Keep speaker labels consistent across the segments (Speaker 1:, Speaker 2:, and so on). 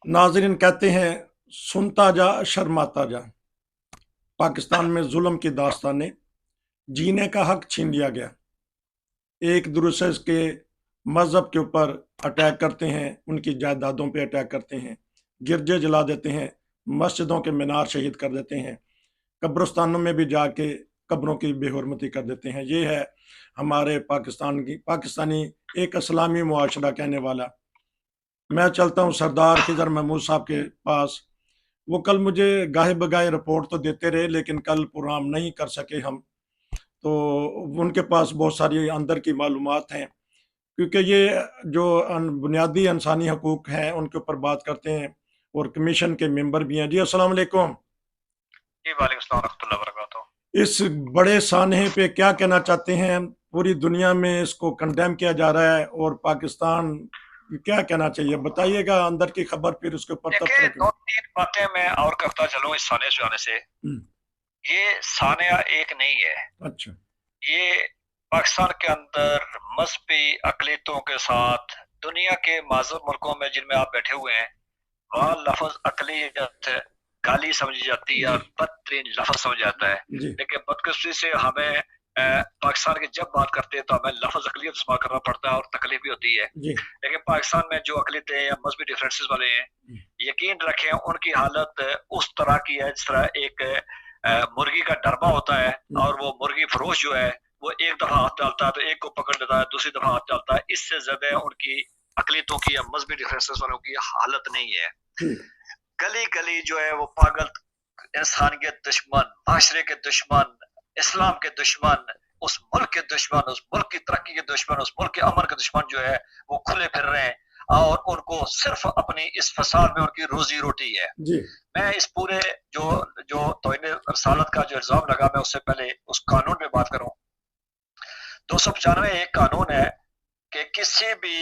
Speaker 1: नाजरीन कहते हैं, सुनता जा शर्माता जा। पाकिस्तान में जुल्म की दास्तानें, जीने का हक छीन लिया गया। एक दूसरे के मजहब के ऊपर अटैक करते हैं, उनकी जायदादों पे अटैक करते हैं, गिरजे जला देते हैं, मस्जिदों के मीनार शहीद कर देते हैं, कब्रिस्तानों में भी जाके कब्रों की बेहुरमती कर देते हैं। ये है हमारे पाकिस्तानी एक इस्लामी मुआशरा कहने वाला। मैं चलता हूँ सरदार खिजर महमूद साहब के पास। वो कल मुझे गाहे बगाहे रिपोर्ट तो देते रहे, लेकिन कल प्रोग्राम नहीं कर सके हम। तो उनके पास बहुत सारी अंदर की मालूमात हैं, क्योंकि ये जो बुनियादी इंसानी हकूक हैं उनके ऊपर बात करते हैं और कमीशन के मेंबर भी हैं। जी अस्सलाम वालेकुम।
Speaker 2: जी वालेकुम सलाम रहमतुल्लाहि व बरकातुहू।
Speaker 1: इस बड़े सानहे पे क्या कहना चाहते हैं? पूरी दुनिया में इसको कंडेम किया जा रहा है और पाकिस्तान क्या कहना चाहिए, बताइएगा अंदर की खबर, फिर उसके ऊपर
Speaker 2: देखिए,
Speaker 1: तबसरा
Speaker 2: दो
Speaker 1: करें।
Speaker 2: तीन बातें मैं और करता चलूं इस सानिया से आने से।
Speaker 1: हम्म,
Speaker 2: ये सानिया एक नहीं है।
Speaker 1: अच्छा।
Speaker 2: ये पाकिस्तान के अंदर मजहबी अकलीतों के साथ दुनिया के माज़ूर मुल्कों में जिनमें आप बैठे हुए हैं, वहाँ लफ्ज अकलियत गाली समझी जाती है
Speaker 1: जी।
Speaker 2: और बदतरीन लफ्ज समझ जाता है।
Speaker 1: जी।
Speaker 2: लेकिन बदकिस्मती से हमें पाकिस्तान की जब बात करते हैं तो हमें लफ्ज अकलियत इस्तेमाल करना पड़ता है और तकलीफ भी होती है।
Speaker 1: जी।
Speaker 2: लेकिन पाकिस्तान में जो अकलीतें या मजहबी डिफरेंसेस वाले हैं, यकीन रखें उनकी हालत उस तरह की है जिस तरह एक मुर्गी का डरबा होता है और वो मुर्गी फरोश जो है वो एक दफा हाथ डालता है तो एक को पकड़ लेता है, दूसरी दफा हाथ डालता है। इससे ज्यादा उनकी अकलीतों की या मजहबी डिफरेंसेस वालों की हालत नहीं है। गली गली जो है वो पागल इंसानियत दुश्मन, माशरे के दुश्मन, इस्लाम के दुश्मन, उस मुल्क के दुश्मन, उस मुल्क की तरक्की के दुश्मन, उस मुल्क के अमन के दुश्मन जो है वो खुले फिर रहे हैं और उनको सिर्फ अपनी इस फसाद में उनकी रोजी रोटी है।
Speaker 1: जी।
Speaker 2: मैं इस पूरे जो जो तौहीन रसालत का जो इल्जाम लगा, मैं उससे पहले उस कानून पे बात करूं। 295 एक कानून है कि किसी भी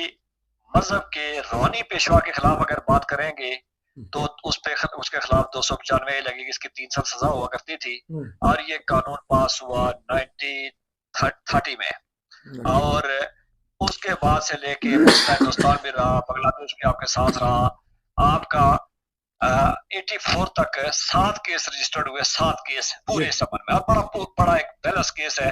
Speaker 2: मजहब के रूहानी पेशवा के खिलाफ अगर बात करेंगे तो उस पे उसके खिलाफ 295 लगेगी। इसकी 3 साल सजा हुआ करती थी और ये कानून पास हुआ 1930 में। और उसके बाद से लेके हिंदुस्तान भी रहा, बांग्लादेश भी आपके साथ रहा। आपका 84 तक 7 केस रजिस्टर्ड हुए, 7 केस पूरे संबंध में। और बड़ा बड़ा एक बैलेंस केस है,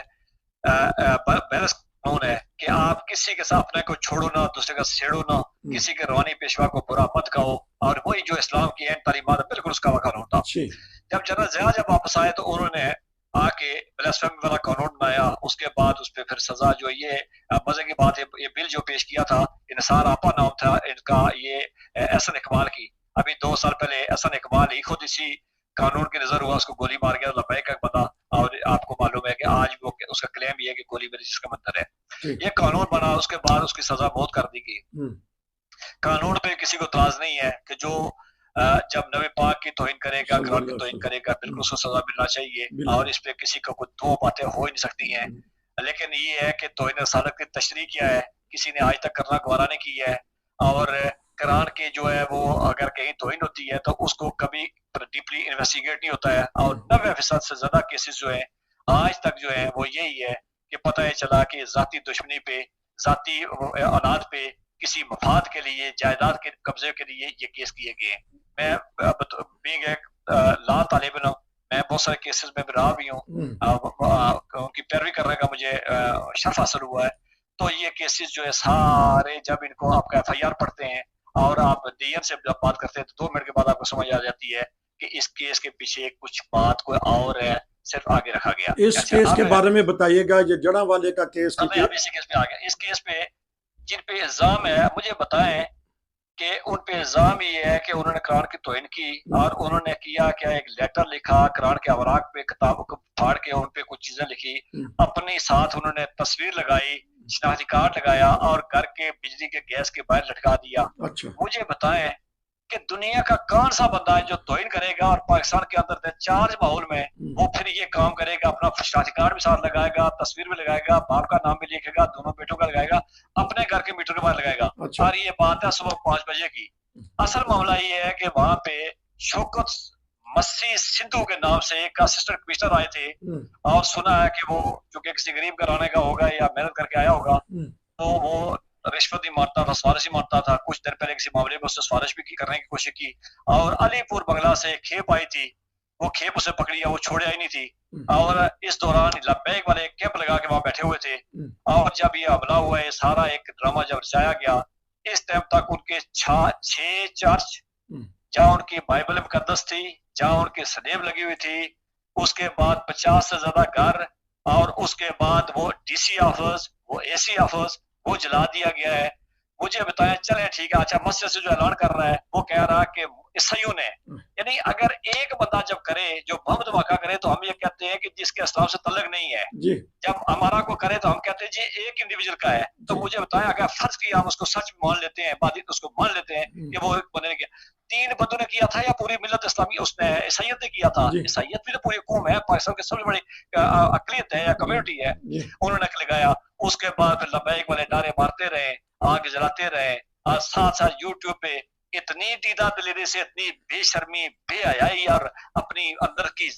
Speaker 2: बैलेंस कानून है कि आप किसी के साथ अपने को छोड़ो ना, दूसरे का छेड़ो ना, किसी के रूहानी पेशवा को बुरा मत कहो। और वही जो इस्लाम की एन तालीमात बिल्कुल उसका कानून था। जब जनरल ज़िया जब वापस आए तो उन्होंने आके ब्लास्फेमी वाला कानून बनाया। उसके बाद उस पर फिर सजा जो ये मजे की बात है, ये बिल जो पेश किया था, निसार आपा नाम था इनका, ये एहसन इकबाल की। अभी 2 साल पहले एहसन इकबाल ही खुद इसी कानून के नजर हुआ, उसको गोली मार गया लबैक का बंदा। और आपको मालूम है कि आज वो उसका क्लेम भी है कि गोली मेरी जिसका मंदिर है। ये कानून बना, उसके बाद उसकी सजा मौत कर दी गई। कानून पे किसी को इतराज नहीं है कि जो जब नबी पाक की तौहीन करेगा, कुरान की तौहीन करेगा, बिल्कुल उसको सजा मिलना चाहिए और इस पे किसी को कोई दो बातें हो ही नहीं सकती हैं। लेकिन ये है कि तौहीन रसालत की तशरीह क्या है, किसी ने आज तक करना गवारा नहीं किया है। और कुरान की जो है वो अगर कहीं तौहीन होती है तो उसको कभी डीपली इन्वेस्टिगेट नहीं होता है। और 90% से ज्यादा केसेस जो है आज तक जो है वो यही है कि पता है चला कि जाती दुश्मनी पे, जाती औलाद पे, किसी मफाद के लिए, जायदाद के कब्जे के लिए ये केस किए गए हैं। मैं बीइंग एक लॉ तालिब इल्म, मैं बहुत सारे केसेस में रहा भी हूँ, उनकी पैरवी करने का मुझे शर्फ हासिल हुआ है। तो ये केसेस जो है सारे, जब इनको आपका एफआईआर पढ़ते हैं और आप डीएन से जब बात करते हैं तो 2 मिनट के बाद आपको समझ आ जाती है कि इस केस के पीछे कुछ बात कोई और है, सिर्फ आगे रखा गया।
Speaker 1: इस केस के बारे में बताइएगा, ये जड़ा वाले का केस की
Speaker 2: मैं अभी इसी केस पे आ गया। इस केस पे जिन पे इल्जाम है मुझे बताएं कि उन पे इल्जाम ये है कि उन्होंने कुरान की तौहीन की और उन्होंने किया क्या, एक लेटर लिखा कुरान के अवराक पे, किताबों को फाड़ के उन पे कुछ चीजें लिखी, अपने साथ उन्होंने तस्वीर लगाई, शनाख्ती कार्ड लगाया और घर के बिजली के गैस के बाहर लटका दिया। मुझे बताएं कि दुनिया का कौन सा बंदा है जो तौहीन करेगा और पाकिस्तान के अंदर चार्ज माहौल में वो फिर ये काम करेगा, अपना शनाख्ती कार्ड भी साथ लगाएगा, तस्वीर भी लगाएगा, बाप का नाम भी लिखेगा, दोनों बेटों का लगाएगा, अपने घर के मीटर के बाहर लगाएगा। और ये बात है सुबह 5 बजे की। असल मामला ये है कि वहां पे शौकत मसीह सिद्धू के नाम से एक असिस्टेंट कमिश्नर आए थे और सुना है कि वो चूंकि किसी गरीब घराने का होगा या मेहनत करके आया होगा, तो वो रिश्वत ही मारता था, सिफारिश ही मारता था। कुछ देर पहले किसी मामले में उसने सिफारिश भी करने की कोशिश की। और अलीपुर बंगला से खेप आई थी, वो खेप उसे पकड़ी है, वो छोड़े आई नहीं थी। और इस दौरान लब्बैक वाले कैंप लगा के वहां बैठे हुए थे। और जब ये हमला हुआ, ये सारा एक ड्रामा जब रचाया गया, इस टाइम तक उनके 6 चर्च, जहाँ उनकी बाइबल मुकद्दस थी, जहाँ उनकी स्लेब लगी हुई थी, उसके बाद 50 से ज्यादा घर, और उसके बाद वो डीसी ऑफिस, वो एसी ऑफिस, वो जला दिया गया है। मुझे बताया चले ठीक है, अच्छा मस्जिद से जो ऐलान कर रहा है वो कह रहा कि ईसाइयों ने, यानी अगर एक बंदा जब करे जो बम धमाका करे तो हम ये कहते हैं कि जिसके इस्लाम से तल्लक नहीं है
Speaker 1: जी।
Speaker 2: जब हमारा को करे तो हम कहते हैं जी एक इंडिविजुअल का है। तो मुझे बताया अगर फर्ज किया हम उसको सच मान लेते हैं, बादी उसको मान लेते हैं कि वो एक बंदे ने किया, 3 बंदों ने किया था या पूरी मिल्लत इस्लामी उसने ईसाइयत ने किया था? ईसाइयत भी तो पूरी कौम है, पाकिस्तान की सबसे बड़ी अकलियत है या कम्युनिटी है, उन्होंने लगाया। उसके बाद फिर लब्बैक वाले नारे मारते रहे, आग जलाते रहे, और साथ साथ यूट्यूब पे इतनी दीदा दिलेरी से, इतनी बेशर्मी, बेहयाई और अपनी अंदर की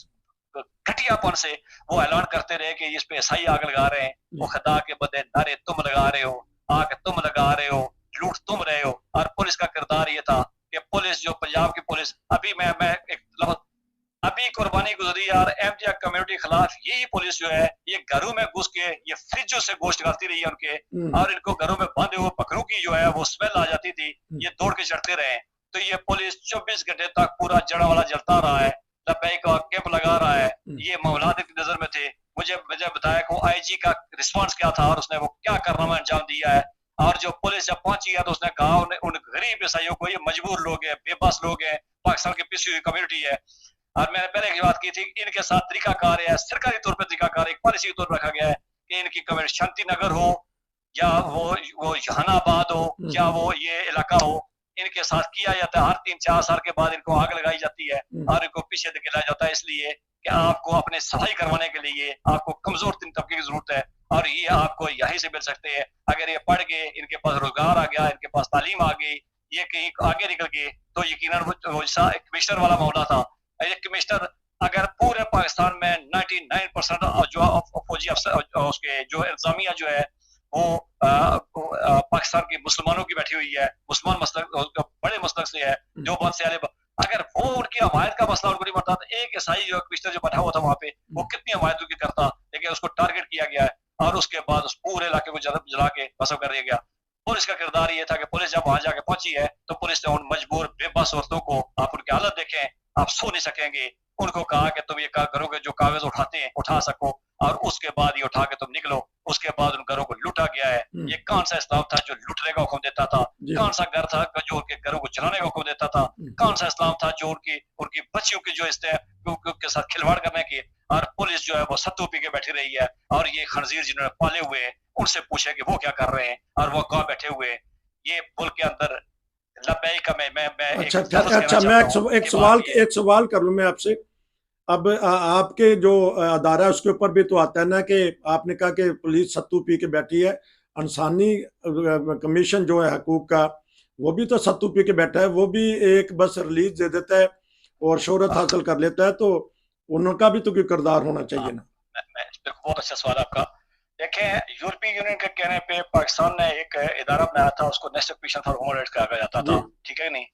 Speaker 2: घटियापन से वो ऐलान करते रहे कि इस पे ईसाई आग लगा रहे हैं। वो खुदा के बदे नारे तुम लगा रहे हो, आग तुम लगा रहे हो, लूट तुम रहे हो। और पुलिस का किरदार ये था कि पुलिस जो पंजाब की पुलिस, अभी मैं एक अभी कुर्बानी गुजरी यार एमटीआर कम्युनिटी के खिलाफ यही पुलिस जो है ये घरों में घुस के ये फ्रिजों से गोश्त करती रही है उनके, और इनको घरों में बांधे हुए बकरों की जो है वो स्मेल आ जाती थी, ये दौड़ के चढ़ते रहे। तो ये पुलिस 24 घंटे तक पूरा जड़ा वाला जलता रहा है, लब्बैक का कैंप लगा रहा है। ये मामला की नजर में थे। मुझे बताया कि वो आईजी का रिस्पॉन्स क्या था और उसने वो क्या कारनामा अंजाम दिया है। और जो पुलिस जब पहुंची है तो उसने कहा उन गरीब ईसाइयों को, ये मजबूर लोग हैं, बेबस लोग हैं, पाकिस्तान की पिछड़ी हुई कम्युनिटी है। और मैंने पहले की बात की थी, इनके साथ तरीकाकार है, सरकारी तौर पर तरीकाकार एक पॉलिसी के तौर पर रखा गया है कि इनकी कम्युनिटी शांति नगर हो या वो जहानाबाद हो या वो ये इलाका हो, इनके साथ किया जाता है। हर 3-4 साल के बाद इनको आग लगाई जाती है और इनको पीछे धकेला जाता है, इसलिए कि आपको अपने सफाई करवाने के लिए आपको कमजोर 3 तबके की जरूरत है, और ये आपको यहीं से मिल सकते हैं। अगर ये पढ़ गए, इनके पास रोजगार आ गया, इनके पास तालीम आ गई, ये कहीं आगे निकल गए, तो यकीनन वो कमिश्नर वाला मामला था। ये कमिश्नर अगर पूरे पाकिस्तान में 99% जो फौजी अफसर उसके जो इंतजामिया जो है वो पाकिस्तान की मुसलमानों की बैठी हुई है, मुसलमान मसलक बड़े मसलक से है, जो बात से अगर वो उनकी हमायत का मसला उनको नहीं बनता तो एक ईसाई जो कमिश्नर जो बैठा हुआ था वहां पे वो कितनी हमायत उनकी करता, लेकिन उसको टारगेट किया गया है और उसके बाद उस पूरे इलाके को जला के बसव कर दिया गया। पुलिस का किरदार ये था कि पुलिस जब वहां जाके पहुंची है तो पुलिस ने उन मजबूर बेबस औरतों को, आप उनकी हालत देखें, आप सो नहीं सकेंगे, उनको कहा कि तुम ये घरों के जो कागज उठाते हैं उठा सको, और उसके बाद ये उठा के तुम निकलो। उसके बाद उन घरों को लूटा गया है। ये कौन सा इस्लाम था जो लूटने का हुक्म देता था? कौन सा घर था जो उनके घरों को जलाने का हुक्म देता था? कौन सा इस्लाम था जो उनकी बच्चियों की जो के साथ खिलवाड़ करने की? और पुलिस जो है वो सत्तू पी के बैठी रही है, और ये खंजीर जिन्होंने पाले हुए हैं उनसे पूछे कि वो क्या कर रहे हैं, और वो कहाँ बैठे हुए हैं। ये मुल्क के अंदर लब्बैक का मैं
Speaker 1: अच्छा मैं एक सवाल कर लूं मैं आपसे। अब आपके जो अदारा है उसके ऊपर भी तो आता है ना कि आपने कहा कि पुलिस सत्तू पी के बैठी है, इंसानी कमीशन जो है हकूक का वो भी तो सत्तू पी के बैठा है, वो भी एक बस रिलीज दे देता है और शोहरत हासिल कर लेता है, तो उनका भी तो कोई किरदार होना चाहिए ना।
Speaker 2: बहुत अच्छा सवाल आपका। देखें, यूरोपीय यूनियन के कहने पे पाकिस्तान ने एक इदारा बनाया था, उसको national commission for human rights कहा जाता था, ठीक है नहीं?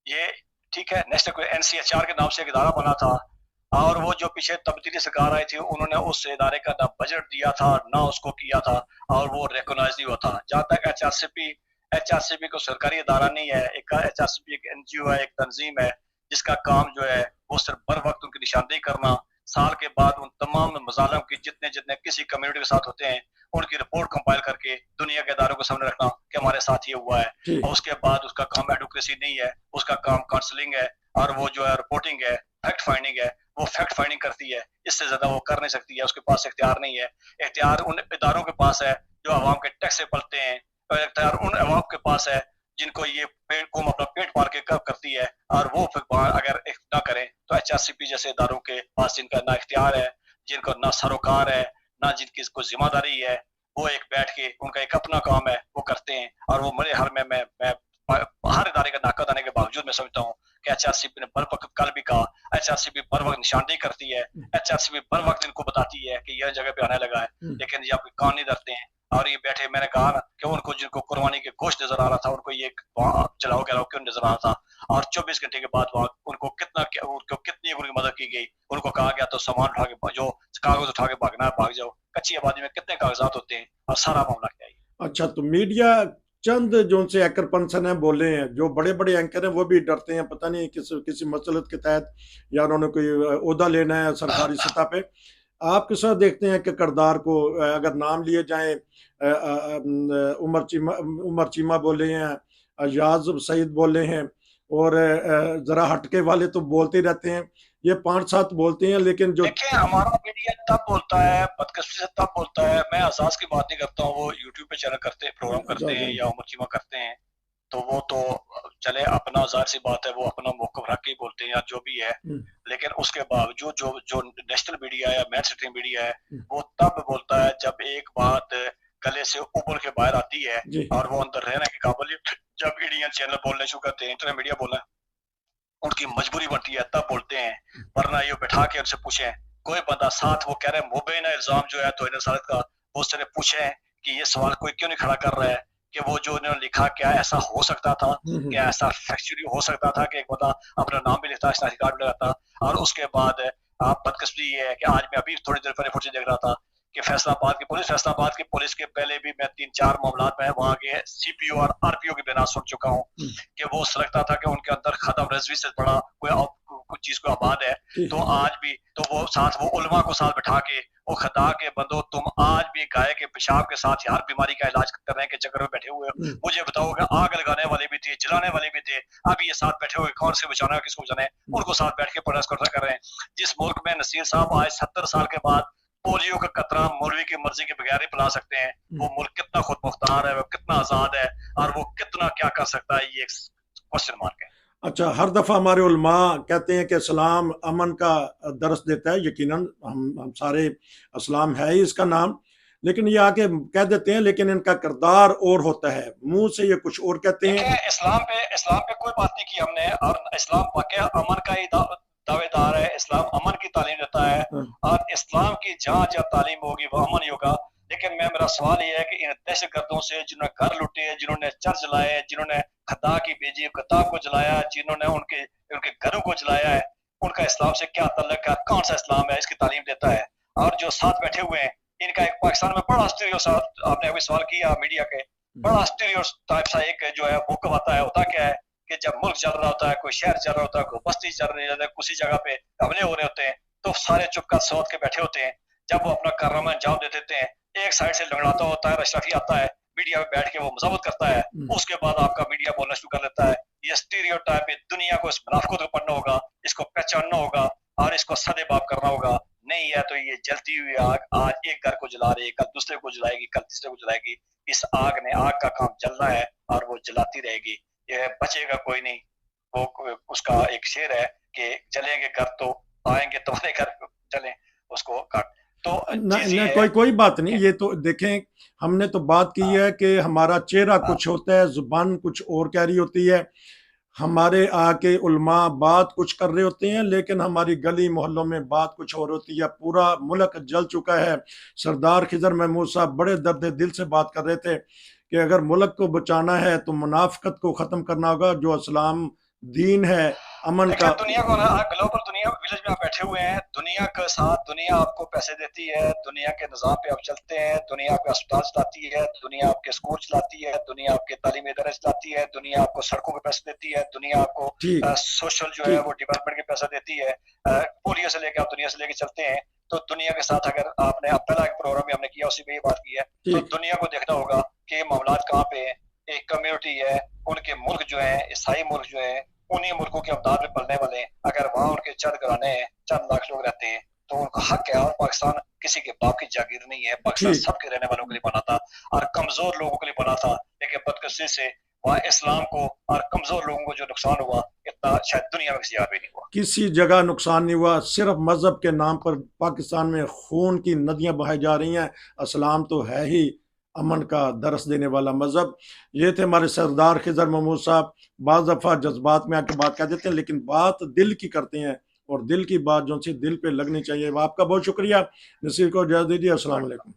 Speaker 2: ये ठीक है, नेशनल NCHR के नाम से एक इदारा बना था, और वो जो पीछे तब्दीली सरकार आई थी उन्होंने उस इदारे का ना बजट दिया था ना उसको किया था, और वो रिकॉग्नाइज नहीं हुआ था। जहाँ तक HRCP को सरकारी इदारा नहीं है, एक HRCP एक NGO है, एक तंजीम है जिसका काम जो है वो सिर्फ बर वक्त उनकी निशानदेही करना, साल के बाद उन तमाम मजालम की जितने किसी कम्युनिटी के साथ होते हैं उनकी रिपोर्ट कंपाइल करके दुनिया के इदारों को सामने रखना कि हमारे साथ ये हुआ है, और उसके बाद उसका काम एडवोकेसी नहीं है, उसका काम काउंसलिंग है, और वो जो है रिपोर्टिंग है, फैक्ट फाइंडिंग है, वो फैक्ट फाइंडिंग करती है। इससे ज्यादा वो कर नहीं सकती है, उसके पास इख्तियार नहीं है। इख्तियार उन इदारों के पास है जो अवाम के टैक्स से पलते हैं, और इख्तियार उन अवाम के पास है जिनको ये कौम अपना पेट पाल के कब करती है, और वो फिर अगर ना करें तो HRCP जैसे इदारों के पास जिनका ना इख्तियार है, जिनको ना सरोकार है, ना जिनकी इसको जिम्मेदारी है, वो एक बैठ के उनका एक अपना काम है वो करते हैं। और वो मेरे हर मैं हर इदारे का नाकद आने के बावजूद मैं समझता हूँ कि HRCP ने बर वक्त, कल भी कहा, HRCP बर वक्त निशानदेही करती है, HRCP बर वक्त इनको बताती है कि यह जगह पे आने लगा है, लेकिन ये आपके कान नहीं धरते हैं। और ये बैठे, मैंने कहा ना कि उनको जिनको कुर्बानी के गोश्त नजर आ रहा था, उनको ये चलाओ गया क्यों नजर आ रहा था, और 24 घंटे के बाद वहाँ उनको कितनी उनकी मदद की गई। उनको कहा गया तो सामान उठा के जो कागज उठा के भागना है भाग जाओ। कच्ची आबादी में कितने कागजात होते हैं, और सारा मामला क्या है।
Speaker 1: अच्छा, तो मीडिया चंद जो उनसे एंकर पर्सन है बोले हैं, जो बड़े बड़े एंकर हैं वो भी डरते हैं, पता नहीं किसी मसलत के तहत या उन्होंने कोई ओहदा लेना है सरकारी सतह पे। आप किस तरह देखते हैं कि किरदार को अगर नाम लिए जाएं, उमर चीमा बोले हैं, अयाज सईद बोले हैं, और जरा हटके वाले तो बोलते रहते हैं, ये 5-7 बोलते हैं, लेकिन जो
Speaker 2: देखिए हमारा मीडिया तब बोलता है, बदकिस्मती से तब बोलता है। मैं आजाद की बात नहीं करता हूँ, वो यूट्यूब पे चैनल करते प्रोग्राम करते हैं या उमर चीमा करते हैं, तो वो तो चले अपना, जाहिर सी बात है वो अपना मौक़िफ़ रख के बोलते हैं या जो भी है। लेकिन उसके बावजूद जो नेशनल मीडिया है या मेन स्ट्रीम मीडिया है, वो तब बोलता है जब एक बात गले से उबल के बाहर आती है और वो अंदर रहने के काबिल, जब इंडियन चैनल बोलने शुरू करते हैं, इंटरनेट मीडिया बोलना उनकी मजबूरी बनती है तब बोलते हैं। वरना ये बैठा के उनसे पूछें, कोई बंदा साथ वो कह रहे हैं मुबैना इल्जाम जो है तौहीन रसालत का, वो उससे पूछें कि ये सवाल कोई क्यों नहीं खड़ा कर रहा है कि वो जो उन्होंने लिखा क्या ऐसा हो सकता था, क्या ऐसा फैक्चुअली हो सकता था कि एक बंदा अपना नाम भी लिखता, शनाख्ती कार्ड भी लगाता। और उसके बाद आप बदकिस्मती ये है कि आज मैं अभी थोड़ी देर पहले फुटेज देख रहा था कि फैसलाबाद की पुलिस के पहले भी मैं 3-4 मामलात में वहाँ के सीपीओ और आरपीओ की बयान सुन चुका हूँ कि वो समझता था कि उनके अंदर खत्म रजवी से बड़ा कुछ चीज को आबाद है। तो आज भी तो वो साथ वो उलमा को साथ बैठा के वो खदा के बंदो, तुम आज भी गाय के पेशाब के साथ यार बीमारी का इलाज करने के चक्कर में बैठे हुए हो। मुझे बताओ कि आग लगाने वाले भी थे, जलाने वाले भी थे, अभी ये साथ बैठे हुए कौन से बचाना है किसको बचाना है, उनको साथ बैठ के प्रयास कर रहे हैं। जिस मुल्क में नसीर साहब आज 70 साल के बाद पोलियो का कतरा मौलवी की मर्जी के बगैर ही पिला सकते हैं, वो मुल्क कितना खुद मुख्तार है, वो कितना आजाद है और वो कितना क्या कर सकता है, ये एक क्वेश्चन मार्क है।
Speaker 1: अच्छा, हर दफ़ा हमारे उलमा कहते हैं कि इस्लाम अमन का दरस देता है, यकीनन हम सारे इस्लाम है ही इसका नाम, लेकिन ये आके कह देते हैं लेकिन इनका किरदार और होता है, मुंह से ये कुछ और कहते हैं।
Speaker 2: इस्लाम पे कोई बात नहीं की हमने, और इस्लाम वाकई अमन का ही दावेदार है, इस्लाम अमन की तालीम देता है, और इस्लाम की जहाँ जहाँ तालीम होगी वो अमन ही होगा। लेकिन मेरा सवाल ये है कि इन दहशतगर्दों से जिन्होंने घर लुटे, जिन्होंने चर्च जलाए, जिन्होंने खता की भेजी किताब को जलाया, जिन्होंने उनके उनके घरों को जलाया है, उनका इस्लाम से क्या ताल्लुक है, कौन सा इस्लाम है इसकी तालीम देता है। और जो साथ बैठे हुए हैं इनका एक पाकिस्तान में बड़ा आपने अभी सवाल किया मीडिया के, बड़ा टाइप सा एक जो है भूकंप आता है। होता क्या है कि जब मुल्क चल रहा होता है, कोई शहर चल रहा होता है, कोई बस्ती चल रही है, किसी जगह पे हमले हो रहे होते हैं, तो सारे चुपका सोच के बैठे होते हैं। जब वो अपना कारनामा अंजाम दे देते हैं, एक साइड से लंगड़ाता होता है, अशरफी आता है, मीडिया में बैठ के वो मजम्मत करता है, उसके बाद आपका मीडिया बोलना शुरू कर लेता है। ये स्टीरियोटाइप है, दुनिया को इस मुनाफिकों को पढ़ना होगा, इसको पहचानना होगा और इसको सदेबाप करना होगा। नहीं है तो ये जलती हुई आग आज एक घर को जला रही है, कल दूसरे को जलाएगी, कल तीसरे को जलाएगी। इस आग ने आग का काम चलना है और वो जलाती रहेगी, ये बचेगा कोई नहीं। वो उसका एक शेर है कि जलेंगे घर तो आएंगे तुम्हारे घर चलें उसको काट। तो
Speaker 1: नहीं, कोई बात नहीं, ये तो देखें, हमने तो बात की है कि हमारा चेहरा कुछ होता है, जुबान कुछ और कह रही होती है, हमारे आके उलमा बात कुछ कर रहे होते हैं, लेकिन हमारी गली मोहल्लों में बात कुछ और होती है। पूरा मुल्क जल चुका है। सरदार खिजर महमूद साहब बड़े दर्द दिल से बात कर रहे थे कि अगर मुल्क को बचाना है तो मुनाफिकत को ख़त्म करना होगा, जो इस्लाम दीन है अमन का।
Speaker 2: दुनिया को ग्लोबल दुनिया विलेज में आप बैठे हुए हैं, दुनिया के साथ दुनिया आपको पैसे देती है, दुनिया के निज़ाम पे आप चलते हैं, दुनिया आपके अस्पताल चलाती है, दुनिया आपके स्कूल चलाती है, दुनिया आपके तालीमी इदारे चलाती है, दुनिया आपको सड़कों के पैसे देती है, दुनिया आपको सोशल जो है वो डेवलपमेंट के पैसा देती है। पोलियो से लेकर आप दुनिया से लेकर चलते हैं, तो दुनिया के साथ अगर आपने पहला एक प्रोग्राम भी हमने किया उसी में ये बात की है, तो दुनिया को देखना होगा कि मामलात कहाँ पे है। एक कम्युनिटी है, उनके मुल्क जो है, ईसाई मुल्क जो है, उन्हीं मुल्कों के अवतार में पलने वाले हैं। अगर वहाँ उनके चंद घराने हैं, चंद लाख लोग रहते हैं, तो उनका हक है। और पाकिस्तान किसी के बाप की जागीर नहीं है, पाकिस्तान सबके रहने वालों के लिए बना था और कमजोर लोगों के लिए बना था। लेकिन बदकिस्मती से वहाँ इस्लाम को और कमजोर लोगों को जो नुकसान हुआ, इतना शायद दुनिया में किसी जगह भी नहीं हुआ।
Speaker 1: किसी जगह नुकसान नहीं हुआ, सिर्फ मजहब के नाम पर पाकिस्तान में खून की नदियां बहाई जा रही हैं। इस्लाम तो है ही अमन का दरस देने वाला मजहब। ये थे हमारे सरदार खिजर महमूद साहब। बाज़ दफ़ा जज्बात में आके बात कह देते हैं, लेकिन बात दिल की करते हैं, और दिल की बात जो सी दिल पे लगनी चाहिए। आपका बहुत शुक्रिया। नसीर को इजाज़त दीजिए। अस्सलाम वालेकुम।